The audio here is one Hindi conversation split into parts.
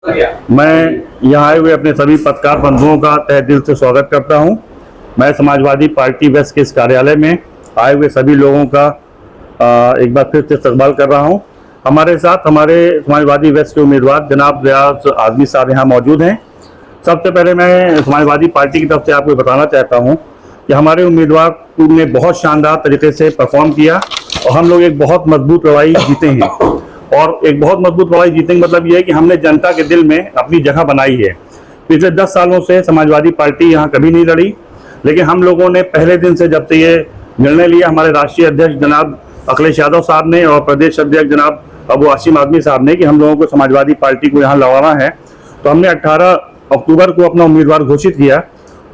मैं यहाँ आए हुए अपने सभी पत्रकार बंधुओं का तहे दिल से स्वागत करता हूँ। मैं समाजवादी पार्टी वेस्ट के इस कार्यालय में आए हुए सभी लोगों का एक बार फिर से इस्तकबाल कर रहा हूँ। हमारे साथ हमारे समाजवादी वेस्ट के उम्मीदवार जनाब रियाज आज़मी साहब यहाँ मौजूद हैं। सबसे पहले मैं समाजवादी पार्टी की तरफ से आपको बताना चाहता हूँ कि हमारे उम्मीदवार ने बहुत शानदार तरीके से परफॉर्म किया और हम लोग एक बहुत मजबूत लड़ाई जीते हैं। और एक बहुत मजबूत लड़ाई जीतने का मतलब यह है कि हमने जनता के दिल में अपनी जगह बनाई है। पिछले 10 सालों से समाजवादी पार्टी यहाँ कभी नहीं लड़ी, लेकिन हम लोगों ने पहले दिन से जब से ये निर्णय लिया, हमारे राष्ट्रीय अध्यक्ष जनाब अखिलेश यादव साहब ने और प्रदेश अध्यक्ष जनाब अबू आसिम आज़मी साहब ने कि हम लोगों को समाजवादी पार्टी को यहाँ लड़ाना है, तो हमने 18 अक्टूबर को अपना उम्मीदवार घोषित किया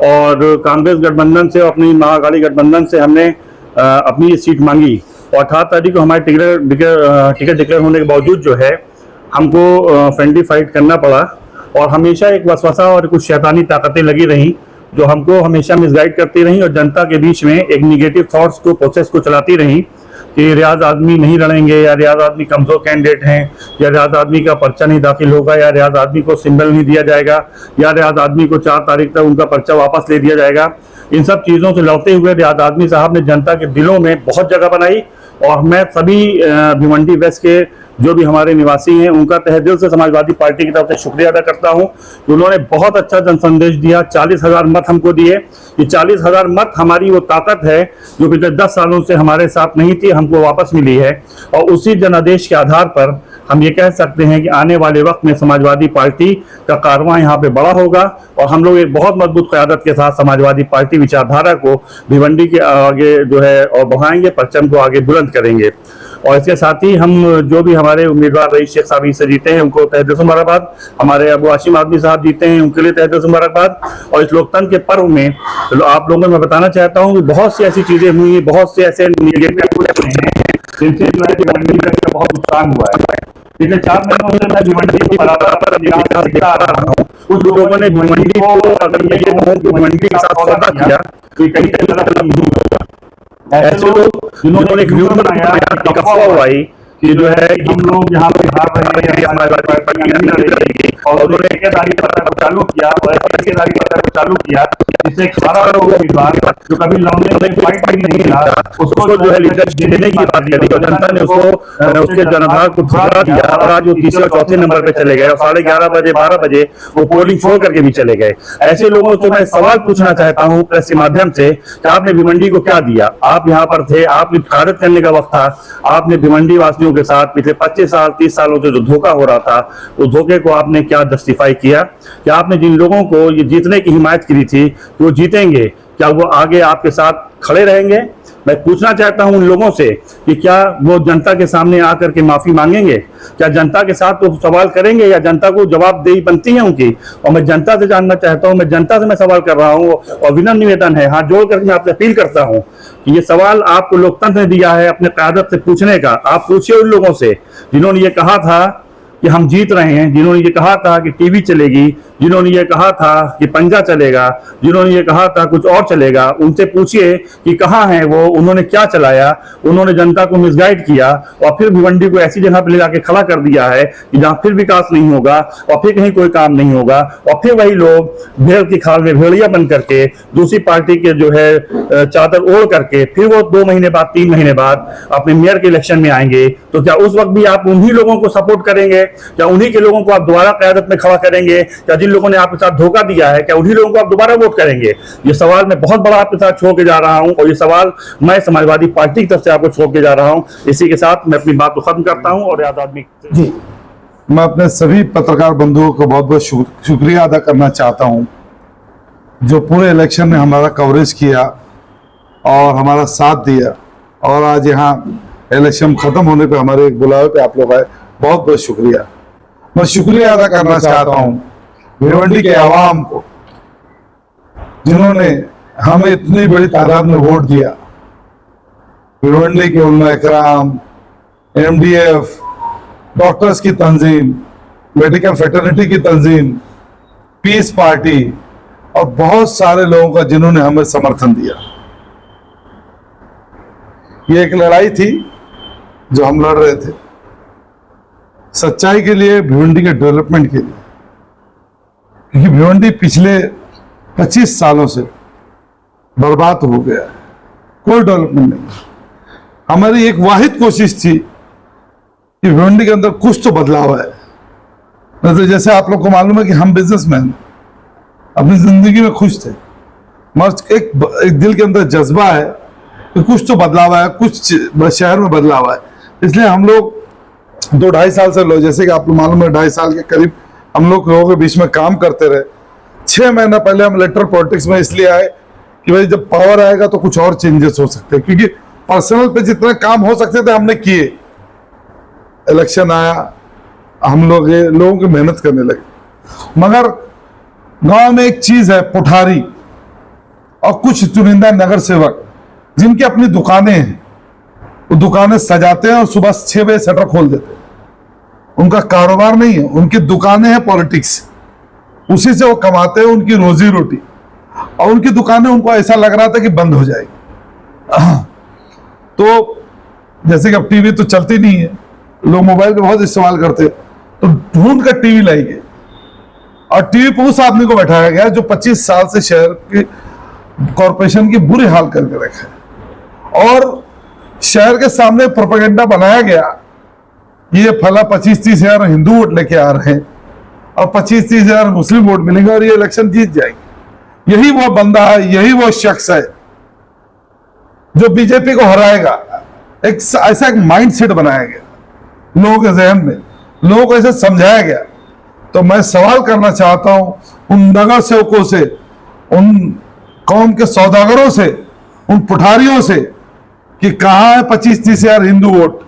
और कांग्रेस गठबंधन से और अपनी महाअघाड़ी गठबंधन से हमने अपनी ये सीट मांगी और 18 तारीख को हमारे टिकट डिक्लेयर होने के बावजूद जो है हमको फ्रेंडली फाइट करना पड़ा और हमेशा एक वसवसा और कुछ शैतानी ताकतें लगी रहीं जो हमको हमेशा मिसगाइड करती रहीं और जनता के बीच में एक निगेटिव थॉट्स को प्रोसेस को चलाती रहीं कि रियाज आज़मी नहीं लड़ेंगे या रियाज आज़मी कमज़ोर कैंडिडेट हैं या रियाज आज़मी का पर्चा नहीं दाखिल होगा या रियाज आज़मी को सिंबल नहीं दिया जाएगा या रियाज आज़मी को 4 तारीख तक उनका पर्चा वापस ले दिया जाएगा। इन सब चीज़ों से लड़ते हुए रियाज आज़मी साहब ने जनता के दिलों में बहुत जगह बनाई और मैं सभी भिवंडी वेस्ट के जो भी हमारे निवासी हैं उनका तहे दिल से समाजवादी पार्टी की तरफ से शुक्रिया अदा करता हूं कि उन्होंने बहुत अच्छा जनसंदेश दिया। 40,000 मत हमको दिए। ये 40,000 मत हमारी वो ताकत है जो पिछले 10 सालों से हमारे साथ नहीं थी, हमको वापस मिली है और उसी जनादेश के आधार पर हम ये कह सकते हैं कि आने वाले वक्त में समाजवादी पार्टी का कारवां यहाँ पे बड़ा होगा और हम लोग एक बहुत मजबूत क़यादत के साथ समाजवादी पार्टी विचारधारा को भिवंडी के आगे जो है और बढ़ाएंगे, परचम को आगे बुलंद करेंगे। और इसके साथ ही हम जो भी हमारे उम्मीदवार रईस शेख साहब से जीते हैं उनको तहे दिल से मुबारकबाद, हमारे अबू आसिम आज़मी साहब जीते हैं उनके लिए तहे दिल से मुबारकबाद। और इस लोकतंत्र के पर्व में आप लोगों को मैं बताना चाहता हूँ कि बहुत सी ऐसी चीजें हुई, बहुत से ऐसे जिनसे बहुत नुकसान हुआ है। पिछले 4 महीनों से मैं भिवंडी को बराबर दिखा रहा हूँ। कुछ लोगों ने भिवंडी को अगर ये भिवंडी के साथ सौदा किया तो कई ऐसे लोग जिन्होंने एक व्यू बनाया अफवाह उड़ाई कि जो है हम लोग यहाँ पे भाग रहे हैं समाजवादी पार्टी नहीं लड़ेगी और उन्होंने ठेकेदारी प्रथा को चालू किया और ठेकेदारी प्रथा को चालू किया जिससे 18 लोग उम्मीदवार जो कभी लड़ने में फाइट भी नहीं था उसको जो है लीडरशिप देने की बात करी और जनता ने उसको उसके जनाधार को ठुकरा दिया और आज वो तीसरे और चौथे नंबर पे चले गए और 11:30 बजे 12 बजे वो पोलिंग छोड़ करके भी चले गए। ऐसे लोगों से मैं सवाल पूछना चाहता हूँ प्रेस के माध्यम से कि आपने भिवंडी को क्या दिया? आप यहाँ पर थे, आपने क़यादत करने का वक्त था, आपने भिवंडी वासियों के साथ पिछले 25 साल 30 सालों से जो धोखा हो रहा था उस धोखे को आपने क्या जस्टिफाई किया? क्या आपने जिन लोगों को ये जीतने की हिमायत की थी वो जीतेंगे, क्या वो आगे आपके साथ खड़े रहेंगे? मैं पूछना चाहता हूं उन लोगों से कि क्या वो जनता के सामने आकर के माफी मांगेंगे? क्या जनता के साथ वो सवाल करेंगे या जनता को जवाबदेही बनती है उनकी? और मैं जनता से जानना चाहता हूं, मैं जनता से मैं सवाल कर रहा हूं और विनम्र निवेदन है, हाथ जोड़ करके मैं आपसे अपील करता हूं कि ये सवाल आपको लोकतंत्र ने दिया है अपने क़यादत से पूछने का। आप पूछिए उन लोगों से जिन्होंने ये कहा था कि हम जीत रहे हैं, जिन्होंने ये कहा था कि टीवी चलेगी, जिन्होंने ये कहा था कि पंजा चलेगा, जिन्होंने ये कहा था कुछ और चलेगा, उनसे पूछिए कि कहाँ हैं वो, उन्होंने क्या चलाया? उन्होंने जनता को मिसगाइड किया और फिर भिवंडी को ऐसी जगह पर ले जाके खड़ा कर दिया है कि जहाँ फिर विकास नहीं होगा और फिर कहीं कोई काम नहीं होगा और फिर वही लोग भेड़ की खाल में भेड़िया बन करके दूसरी पार्टी के जो है चादर ओढ़ करके फिर वो 2 महीने बाद 3 महीने बाद अपने मेयर के इलेक्शन में आएंगे। तो क्या उस वक्त भी आप उन्हीं लोगों को सपोर्ट करेंगे? क्या उन्हीं के लोगों को आप दोबारा क़यादत में खड़ा करेंगे? क्या जिन लोगों ने आपके साथ धोखा दिया है क्या उन्हीं लोगों को आप दोबारा वोट करेंगे? ये सवाल मैं बहुत बड़ा आपके साथ छोड़ के जा रहा हूं और ये सवाल मैं समाजवादी पार्टी की तरफ से आपको छोड़ के जा रहा हूं। इसी के साथ मैं अपनी बात को खत्म करता हूं और रियाज आज़मी जी, मैं अपने सभी पत्रकार बंधुओं को बहुत बहुत शुक्रिया अदा करना चाहता हूं जो पूरे इलेक्शन में हमारा कवरेज किया और हमारा साथ दिया और आज यहाँ इलेक्शन खत्म होने पे हमारे बुलावे पे आप लोग आए, बहुत बहुत शुक्रिया। मैं शुक्रिया अदा करना चाहता हूँ भिवंडी के आवाम को जिन्होंने हमें इतनी बड़ी तादाद में वोट दिया। भिवंडी के उलमा इकराम, MDF, डॉक्टर्स की तंजीम, मेडिकल फ्रेटर्निटी की तंजीम, पीस पार्टी और बहुत सारे लोगों का जिन्होंने हमें समर्थन दिया। ये एक लड़ाई थी जो हम लड़ रहे थे सच्चाई के लिए, भिवंडी के डेवलपमेंट के लिए। क्योंकि भिवंडी पिछले 25 सालों से बर्बाद हो गया है, कोई डेवलपमेंट नहीं। हमारी एक वाहिद कोशिश थी कि भिवंडी के अंदर कुछ तो बदलाव है। नहीं तो जैसे आप लोग को मालूम है कि हम बिजनेसमैन अपनी जिंदगी में खुश थे, मगर एक दिल के अंदर जज्बा है कि कुछ तो बदलाव है, कुछ शहर में बदलाव है। इसलिए हम लोग 2-2.5 साल से लोग, जैसे कि आप लोग मालूम है 2.5 साल के करीब हम लोग लोगों के बीच में काम करते रहे। 6 महीना पहले हम इलेक्टोरल पॉलिटिक्स में इसलिए आए कि भाई जब पावर आएगा तो कुछ और चेंजेस हो सकते हैं, क्योंकि पर्सनल पे जितने काम हो सकते थे हमने किए। इलेक्शन आया, हम लोग लोगों की मेहनत करने लगे। मगर गांव में एक चीज है, पुठारी और कुछ चुनिंदा नगर सेवक जिनकी अपनी दुकानें हैं, वो दुकानें सजाते हैं और सुबह 6 बजे शटर खोल देते हैं। उनका कारोबार नहीं है, उनकी दुकानें हैं पॉलिटिक्स, उसी से वो कमाते हैं उनकी रोजी रोटी। और उनकी दुकानें उनको ऐसा लग रहा था कि बंद हो जाएगी। तो जैसे कि अब टीवी तो चलती नहीं है, लोग मोबाइल पे बहुत इस्तेमाल करते, तो ढूंढ कर टीवी लाई गई और टीवी पर उस आदमी को बैठाया गया जो 25 साल से शहर की कॉरपोरेशन की बुरी हाल करके रखा है। और शहर के सामने प्रोपेगेंडा बनाया गया, ये फला 25-30 हजार हिंदू वोट लेके आ रहे हैं और 25-30 हजार मुस्लिम वोट मिलेंगे और ये इलेक्शन जीत जाएगी। यही वो बंदा है, यही वो शख्स है जो बीजेपी को हराएगा। एक ऐसा एक माइंड सेट बनाया गया लोगों के जहन में, लोगों को ऐसे समझाया गया। तो मैं सवाल करना चाहता हूं उन नगर सेवकों से, उन कौम के सौदागरों से, उन पुठारियों से कि कहां है 25-30 हजार हिंदू वोट।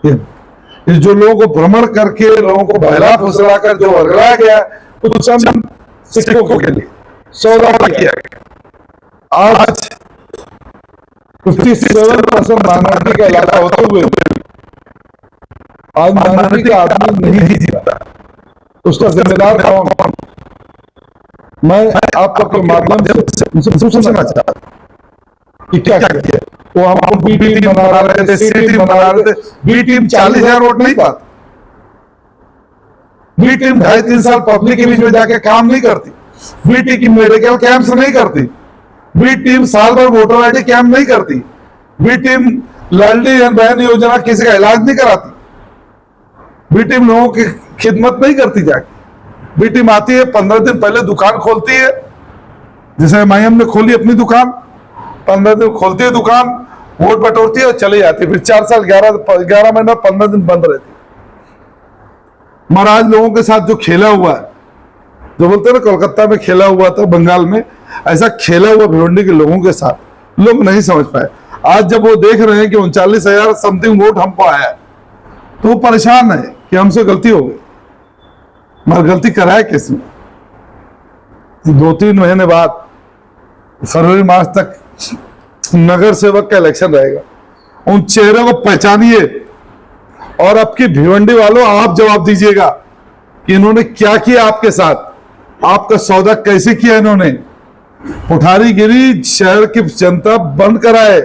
ये जो लोगों को भ्रमण करके लोगों को बहला फुसला कर जो वर्गलाया गया तो चंद सिक्कों के लिए सौदा किया गया। आज 57% माइनॉरिटी का इलाका होते हुए आज माइनॉरिटी का आदमी नहीं जीता, उसका जिम्मेदार कौन? मैं आप सबके माध्यम से उनसे पूछना चाहता हूं कि क्या किया। वो हमको बी टीम बना रहे थे, सी टीम बना रहे थे। बी टीम 40,000 वोट नहीं पाती। बी टीम 2.5-3 साल पब्लिक के बीच में जाके काम नहीं करती। बी टीम मेडिकल कैंप्स नहीं करती। बी टीम साल भर वोटर आईडी कैंप नहीं करती। बी टीम लाडली बहन योजना किसी का इलाज नहीं कराती। बी टीम लोगों की खिदमत नहीं करती जाके। बी टीम आती है, 15 दिन पहले दुकान खोलती है, जैसे एमआईएम ने खोली अपनी दुकान, 15 दिन खोलती है दुकान, वोट बटोरती है और चली जाती है। फिर 4 साल 11 महीना 15 दिन बंद रहती है। महाराज लोगों के साथ जो खेला हुआ है, जो बोलते हैं ना कोलकाता में खेला हुआ था, बंगाल में, ऐसा खेला हुआ भिवंडी के लोगों के साथ लोग नहीं समझ पाए। आज जब वो देख रहे हैं कि 39,000 समथिंग वोट हमको आया है, तो वो परेशान है कि हमसे गलती हो गई। मगर गलती कराए किसने? 2-3 महीने बाद फरवरी मार्च तक नगर सेवक का इलेक्शन रहेगा। उन चेहरों को पहचानिए और आपकी भिवंडी वालों आप जवाब दीजिएगा कि इन्होंने क्या किया आपके साथ, आपका सौदा कैसे किया इन्होंने। पुठारीगिरी शहर की जनता बंद कराए,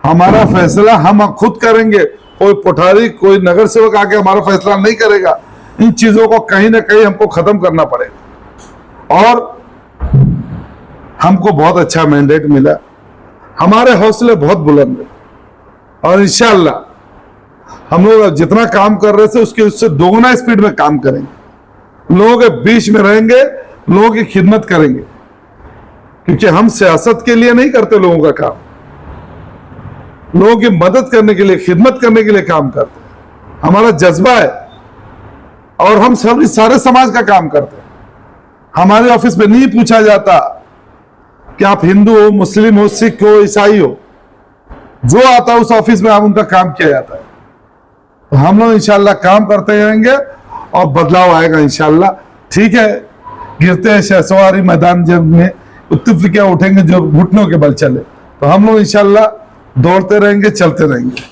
हमारा फैसला हम खुद करेंगे। कोई पुठारी, कोई नगर सेवक आके हमारा फैसला नहीं करेगा। इन चीजों को कहीं ना कहीं हमको खत्म करना पड़ेगा। और हमको बहुत अच्छा मैंडेट मिला, हमारे हौसले बहुत बुलंद है और इंशाअल्लाह हम लोग जितना काम कर रहे थे उससे दोगुना स्पीड में काम करेंगे। लोगों के बीच में रहेंगे, लोगों की खिदमत करेंगे, क्योंकि हम सियासत के लिए नहीं करते लोगों का काम, लोगों की मदद करने के लिए, खिदमत करने के लिए काम करते हैं। हमारा जज्बा है और हम सभी सारे समाज का काम करते हैं। हमारे ऑफिस में नहीं पूछा जाता कि आप हिंदू हो, मुस्लिम हो, सिख हो, ईसाई हो, जो आता है उस ऑफिस में आप उनका काम किया जाता है। तो हम लोग इंशाल्लाह काम करते रहेंगे और बदलाव आएगा इंशाल्लाह। ठीक है, गिरते हैं शहसवारी मैदान जब में उत्तिफ क्या उठेंगे जो घुटनों के बल चले। तो हम लोग इंशाल्लाह दौड़ते रहेंगे, चलते रहेंगे।